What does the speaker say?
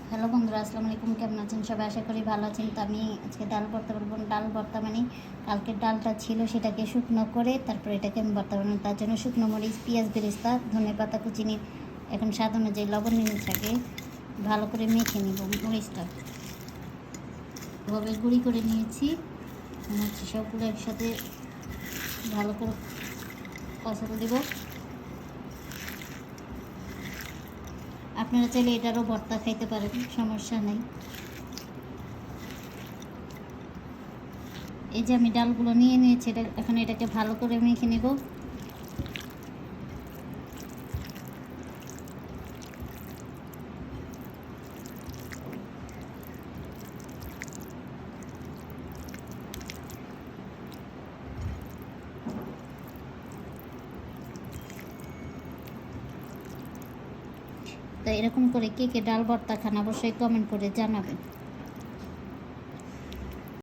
Hello বন্ধুরা, আসসালামু আলাইকুম। কেমন আছেন সবাই? আশা করি ভালো আছেন। তো আমি আজকে ডাল ভর্তা বলবো। ডাল ভর্তা মানে কালকের ডালটা ছিল, সেটাকে শুকনো করে তারপরে এটাকে আমি ভর্তা বানাবো। তার জন্য শুকনো মরিচ, পেঁয়াজ বেরেস্তা, ধনে পাতা কুচি নিয়ে এখন স্বাদ অনুযায়ী লবণ নিয়ে থাকে ভালো করে মেখে নিব। মরিচটা এভাবে গুঁড়ি করে নিয়েছি। হচ্ছে সবগুলো একসাথে ভালো করে কষাতে দেব। আপনারা চাইলে এটারও ভর্তা খাইতে পারেন, সমস্যা নেই। এই যে আমি ডালগুলো নিয়ে নিয়েছি, এখন এটাকে ভালো করে মেখে নেব। তো এরকম করে কে কে ডাল ভর্তা খান অবশ্যই কমেন্ট করে জানাবেন।